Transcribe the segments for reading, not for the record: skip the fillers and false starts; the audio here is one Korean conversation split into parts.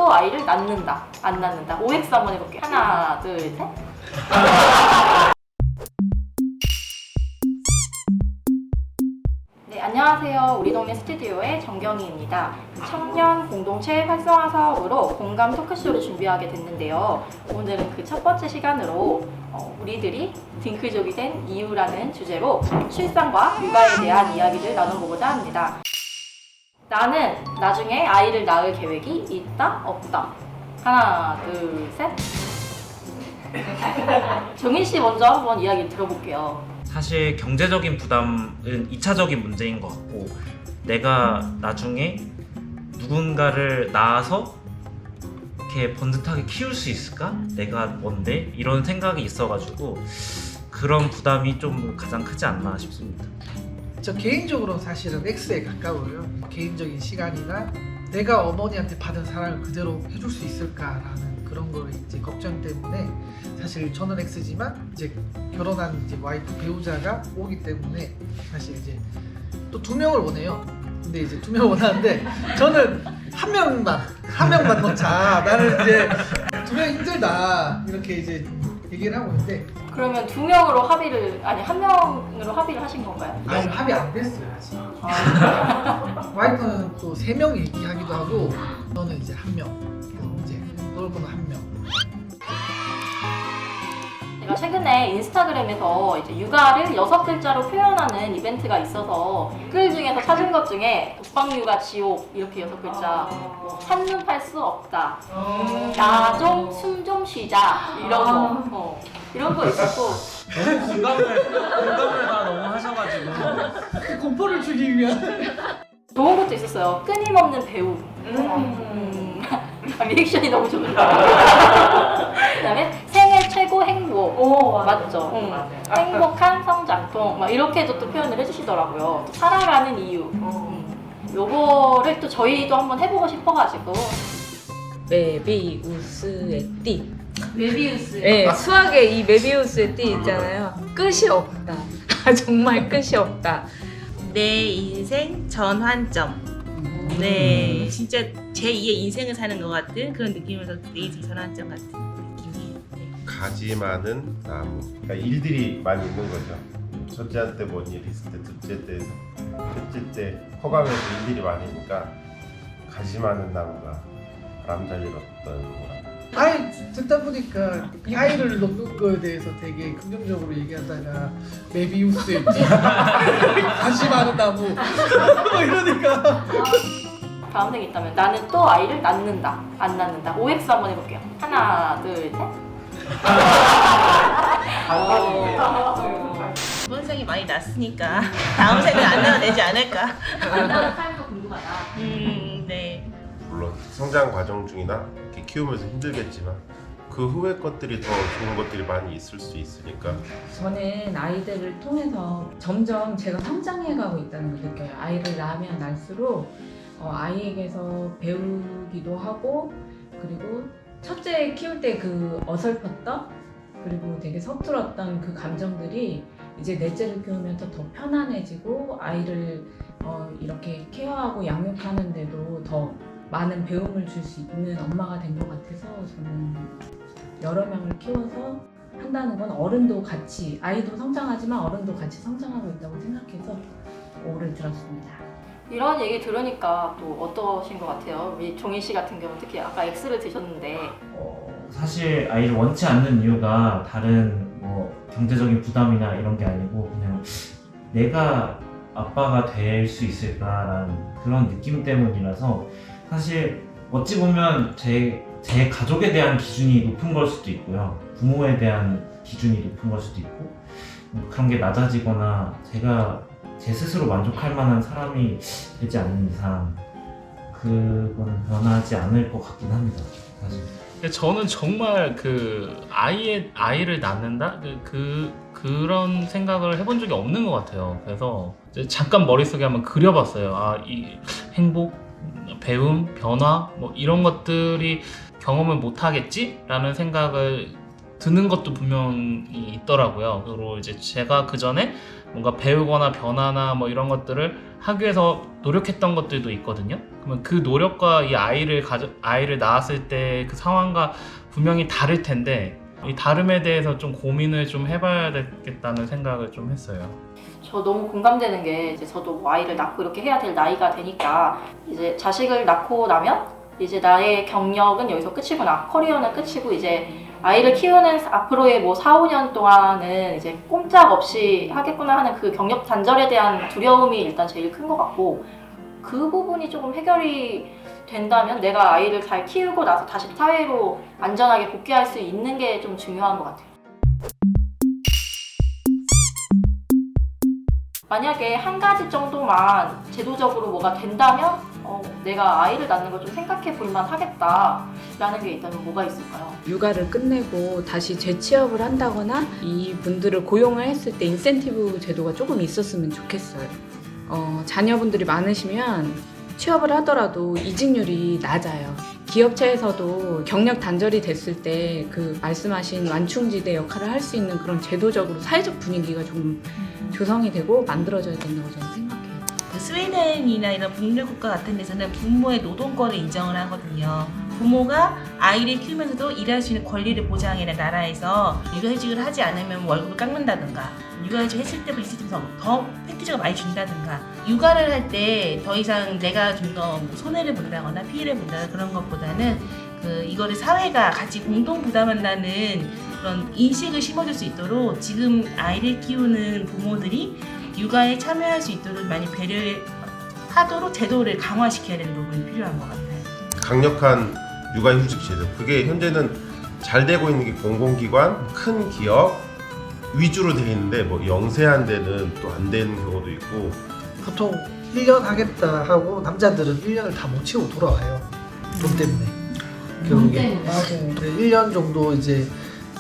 또 아이를 낳는다, 안 낳는다. OX 한번 해볼게요. 하나, 둘, 셋. 네, 안녕하세요. 우리 동네 스튜디오의 정경희입니다. 청년 공동체 활성화 사업으로 공감 토크쇼를 준비하게 됐는데요. 오늘은 그 첫 번째 시간으로 우리들이 딩크족이 된 이유라는 주제로 출산과 육아에 대한 이야기를 나눠보고자 합니다. 나는 나중에 아이를 낳을 계획이 있다, 없다. 하나, 둘, 셋. 정인 씨 먼저 한번 이야기 들어볼게요. 사실 경제적인 부담은 2차적인 문제인 것 같고, 내가 나중에 누군가를 낳아서 이렇게 번듯하게 키울 수 있을까? 내가 뭔데? 이런 생각이 있어가지고 그런 부담이 좀 가장 크지 않나 싶습니다. 저 개인적으로 사실은 X에 가까워요. 개인적인 시간이나 내가 어머니한테 받은 사랑을 그대로 해줄 수 있을까라는 그런 거 이제 걱정 때문에 사실 저는 X지만 이제 결혼한 이제 와이프 배우자가 오기 때문에 사실 이제 또 2명을 원해요. 근데 이제 2명 원하는데 저는 한 명만 넣자. 나는 이제 2명 힘들다 이렇게 이제 얘기를 하고 있는데. 그러면 2명으로 합의를, 아니 1명으로 합의를 하신 건가요? 아니 합의 안 됐어요 아직. 와이프는 또 3명 얘기하기도 하고 저는 이제 1명. 이제 넣을 거는 1명. 제가 최근에 인스타그램에서 이제 육아를 6글자로 표현하는 이벤트가 있어서 댓글 중에서 찾은 것 중에 독박육아 지옥 이렇게 6글자, 뭐 한눈 팔 수 없다, 나 좀 숨 좀 쉬자 이런 거 이런 거 있었고. 너무 공감을 다 너무 하셔가지고 공포를 주기 위한. 좋은 것도 있었어요. 끊임없는 배움. 리액션이 너무 좋다. 그다음에 생애 최고 행복. 오, 맞죠? 맞아요. 행복한 성장통. 막 이렇게도 또 표현을 해주시더라고요. 또 살아가는 이유. 요거를 또 저희도 한번 해보고 싶어가지고. 메비우스의 띠. 메비우스. 네, 수학의 이 메비우스의 띠 있잖아요. 끝이 없다. 정말 끝이 없다. 내 인생 전환점. 네, 진짜 제2의 인생을 사는 것 같은 그런 느낌에서 내 인생 전환점 같은 느낌이에요. 네. 가지 많은 나무. 그러니까 일들이 많이 있는 거죠. 첫째한테 뭔 일 있을 때, 둘째 때, 셋째 때 커가면서 일들이 많으니까 가지 많은 나무가 바람 잘 일었던 거라. 아이 듣다 보니까 이 아이를 놓는 거에 대해서 되게 긍정적으로 얘기하다가 메비우스의 띠, 다시 많은 나무 뭐 이러니까. 다음 생 있다면 나는 또 아이를 낳는다, 안 낳는다. OX 한번 해볼게요. 하나, 둘, 셋. 이번 생이 많이 났으니까 다음 생은 안 나도 되지 않을까. 안 낳는 삶도 궁금하다. 네. 물론 성장 과정 중이나 이렇게 키우면서 힘들겠지만 그 후의 것들이 더 좋은 것들이 많이 있을 수 있으니까. 저는 아이들을 통해서 점점 제가 성장해가고 있다는 걸 느껴요. 아이를 낳으면 낳을수록 아이에게서 배우기도 하고, 그리고 첫째 키울 때 그 어설펐던, 그리고 되게 서툴었던 그 감정들이 이제 넷째를 키우면서 더 편안해지고, 아이를 이렇게 케어하고 양육하는데도 더 많은 배움을 줄 수 있는 엄마가 된 것 같아서, 저는 여러 명을 키워서 한다는 건 어른도 같이, 아이도 성장하지만 어른도 같이 성장하고 있다고 생각해서 오를 들었습니다. 이런 얘기 들으니까 또 어떠신 것 같아요? 우리 종인 씨 같은 경우는 특히 아까 X를 드셨는데. 사실 아이를 원치 않는 이유가 다른 뭐 경제적인 부담이나 이런 게 아니고, 그냥 내가 아빠가 될 수 있을까라는 그런 느낌 때문이라서, 사실 어찌 보면 제 가족에 대한 기준이 높은 걸 수도 있고요, 부모에 대한 기준이 높은 걸 수도 있고, 그런 게 낮아지거나 제가 제 스스로 만족할 만한 사람이 되지 않는 이상 그거는 변하지 않을 것 같긴 합니다, 사실. 근데 저는 정말 그 아이를 낳는다 그런 생각을 해본 적이 없는 것 같아요. 그래서 이제 잠깐 머릿속에 한번 그려봤어요. 아, 이 행복, 배움, 변화 뭐 이런 것들이 경험을 못 하겠지라는 생각을 드는 것도 분명히 있더라고요. 그리고 이제 제가 그 전에 뭔가 배우거나 변화나 뭐 이런 것들을 하기 위해서 노력했던 것들도 있거든요. 그러면 그 노력과 이 아이를 낳았을 때 그 상황과 분명히 다를 텐데 이 다름에 대해서 좀 고민을 좀 해봐야 되겠다는 생각을 좀 했어요. 저 너무 공감되는 게 이제 저도 뭐 아이를 낳고 이렇게 해야 될 나이가 되니까 이제 자식을 낳고 나면 이제 나의 경력은 여기서 끝이구나. 커리어는 끝이고 이제 아이를 키우는 앞으로의 뭐 4, 5년 동안은 이제 꼼짝없이 하겠구나 하는 그 경력 단절에 대한 두려움이 일단 제일 큰 것 같고 그 부분이 조금 해결이 된다면 내가 아이를 잘 키우고 나서 다시 사회로 안전하게 복귀할 수 있는 게 좀 중요한 것 같아요. 만약에 한 가지 정도만 제도적으로 뭐가 된다면 내가 아이를 낳는 걸 좀 생각해 볼만 하겠다라는 게 있다면 뭐가 있을까요? 육아를 끝내고 다시 재취업을 한다거나 이 분들을 고용을 했을 때 인센티브 제도가 조금 있었으면 좋겠어요. 자녀분들이 많으시면 취업을 하더라도 이직률이 낮아요. 기업체에서도 경력 단절이 됐을 때 그 말씀하신 완충지대 역할을 할 수 있는 그런 제도적으로 사회적 분위기가 좀 조성이 되고 만들어져야 된다고 저는 생각해요. 그 스웨덴이나 이런 북미 국가 같은 데서는 부모의 노동권을 인정을 하거든요. 부모가 아이를 키우면서도 일할 수 있는 권리를 보장하는 나라에서 육아휴직을 하지 않으면 월급을 깎는다든가 육아휴직 했을 때부터 있을 때부터 더 패키지가 많이 준다든가 육아를 할 때 더 이상 내가 좀 더 손해를 본다거나 피해를 본다거나 그런 것보다는 이거를 사회가 같이 공동 부담한다는 그런 인식을 심어줄 수 있도록 지금 아이를 키우는 부모들이 육아에 참여할 수 있도록 많이 배려를 하도록 제도를 강화시켜야 되는 부분이 필요한 것 같아요. 강력한 육아휴직 제도, 그게 현재는 잘 되고 있는 게 공공기관, 큰 기업 위주로 돼 있는데 뭐 영세한 데는 또 안 되는 경우도 있고. 보통 1년 하겠다 하고 남자들은 1년을 다 못 채우고 돌아와요. 돈 때문에. 결국에. 맞아요. 1년 정도 이제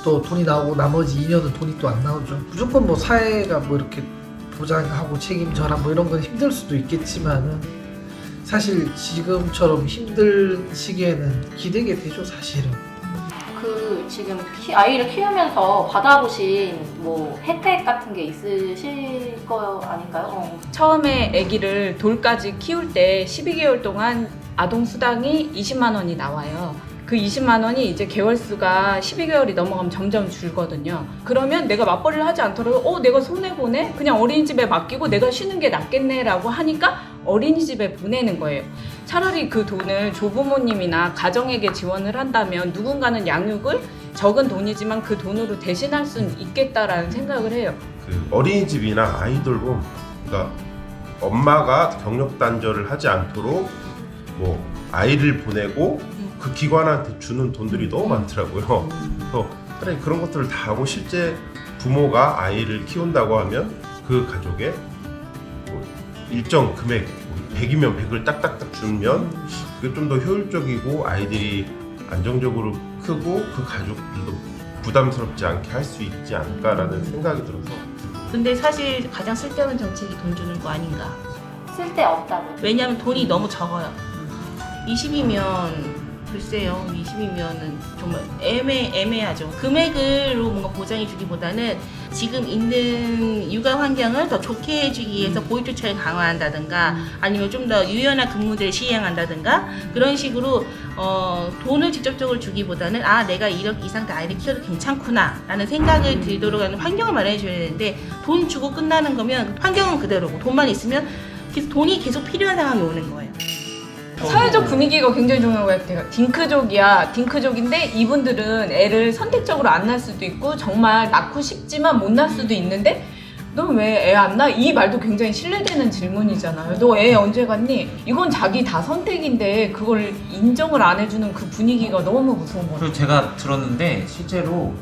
또 돈이 나오고 나머지 2년은 돈이 또 안 나오죠. 무조건 뭐 사회가 뭐 이렇게 보장하고 책임져라 뭐 이런 건 힘들 수도 있겠지만은 사실 지금처럼 힘든 시기에는 기대게 되죠, 사실은. 그 지금 아이를 키우면서 받아보신 뭐 혜택 같은 게 있으실 거 아닌가요? 처음에 아기를 돌까지 키울 때 12개월 동안 아동수당이 20만 원이 나와요. 그 20만 원이 이제 개월수가 12개월이 넘어가면 점점 줄거든요. 그러면 내가 맞벌이를 하지 않더라도 내가 손해보네? 그냥 어린이집에 맡기고 내가 쉬는 게 낫겠네 라고 하니까 어린이집에 보내는 거예요. 차라리 그 돈을 조부모님이나 가정에게 지원을 한다면 누군가는 양육을 적은 돈이지만 그 돈으로 대신할 수는 있겠다라는 생각을 해요. 그 어린이집이나 아이돌봄, 그러니까 엄마가 경력 단절을 하지 않도록 뭐 아이를 보내고 그 기관한테 주는 돈들이 너무 많더라고요. 그래서 차라리 그런 것들을 다 하고 실제 부모가 아이를 키운다고 하면 그 가족에 뭐 일정 금액 100이면 100을 딱딱딱 주면 그게 좀 더 효율적이고 아이들이 안정적으로 크고 그 가족들도 부담스럽지 않게 할 수 있지 않을까라는 생각이 들어서. 근데 사실 가장 쓸데없는 정책이 돈 주는 거 아닌가. 쓸데없다고. 왜냐하면 돈이 너무 적어요. 20이면 글쎄요, 20이면은 정말 애매하죠. 금액으로 뭔가 보장해 주기보다는 지금 있는 육아 환경을 더 좋게 해주기 위해서 보육조처를 강화한다든가 아니면 좀 더 유연한 근무제를 시행한다든가 그런 식으로 돈을 직접적으로 주기보다는 내가 1억 이상 다 아이를 키워도 괜찮구나 라는 생각을 들도록 하는 환경을 마련해 줘야 되는데 돈 주고 끝나는 거면 환경은 그대로고 돈만 있으면 돈이 계속 필요한 상황이 오는 거예요. 사회적 분위기가 굉장히 중요한 것 같아요. 딩크족인데 이분들은 애를 선택적으로 안 낳을 수도 있고 정말 낳고 싶지만 못 낳을 수도 있는데 너 왜 애 안 낳아? 이 말도 굉장히 신뢰되는 질문이잖아요. 너 애 언제 갖니? 이건 자기 다 선택인데 그걸 인정을 안 해주는 그 분위기가 너무 무서운 것 같아요. 그리고 제가 들었는데 실제로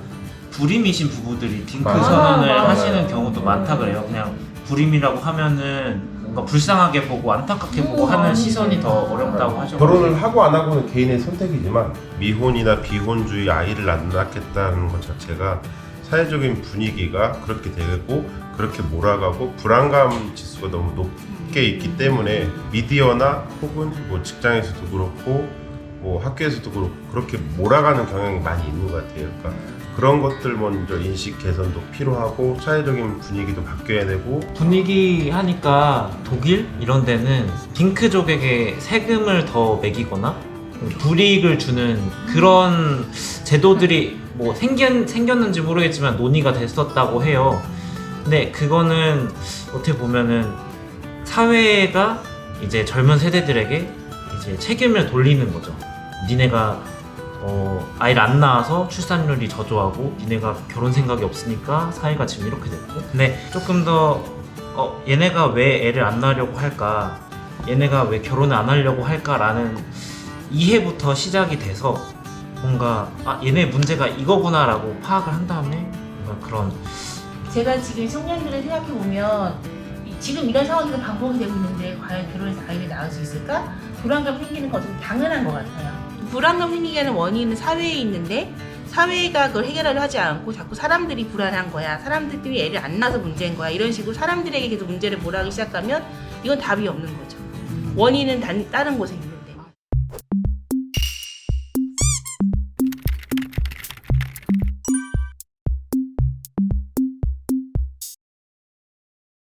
불임이신 부부들이 딩크 맞아요. 선언을 맞아요. 하시는 경우도 많다 그래요. 그냥 불임이라고 하면은 뭔가 불쌍하게 보고 안타깝게 보고 하는 시선이 더 어렵다고 하죠. 결혼을 하고 안 하고는 개인의 선택이지만 미혼이나 비혼주의 아이를 안 낳겠다는 것 자체가 사회적인 분위기가 그렇게 되고 그렇게 몰아가고 불안감 지수가 너무 높게 있기 때문에 미디어나 혹은 뭐 직장에서도 그렇고 뭐 학교에서도 그렇게 몰아가는 경향이 많이 있는 것 같아요. 그러니까 그런 것들 먼저 인식 개선도 필요하고 사회적인 분위기도 바뀌어야 되고. 분위기 하니까 독일 이런 데는 딩크족에게 세금을 더 매기거나 불이익을 주는 그런 제도들이 뭐 생겼는지 모르겠지만 논의가 됐었다고 해요. 근데 그거는 어떻게 보면은 사회가 이제 젊은 세대들에게 이제 책임을 돌리는 거죠. 니네가 아이를 안 낳아서 출산율이 저조하고 니네가 결혼 생각이 없으니까 사회가 지금 이렇게 됐고, 근데 조금 더 얘네가 왜 애를 안 낳으려고 할까, 얘네가 왜 결혼을 안 하려고 할까라는 이해부터 시작이 돼서 뭔가 얘네 문제가 이거구나 라고 파악을 한 다음에 뭔가 그런. 제가 지금 청년들을 생각해 보면 지금 이런 상황에서 반복이 되고 있는데 과연 결혼해서 아이를 낳을 수 있을까? 불안감 생기는 건 좀 당연한 것 같아요. 불안감 생기게 하는 원인은 사회에 있는데 사회가 그걸 해결하려 하지 않고 자꾸 사람들이 불안한 거야, 사람들이 애를 안 낳아서 문제인 거야, 이런 식으로 사람들에게 계속 문제를 몰아가기 시작하면 이건 답이 없는 거죠. 원인은 다른 곳에 있는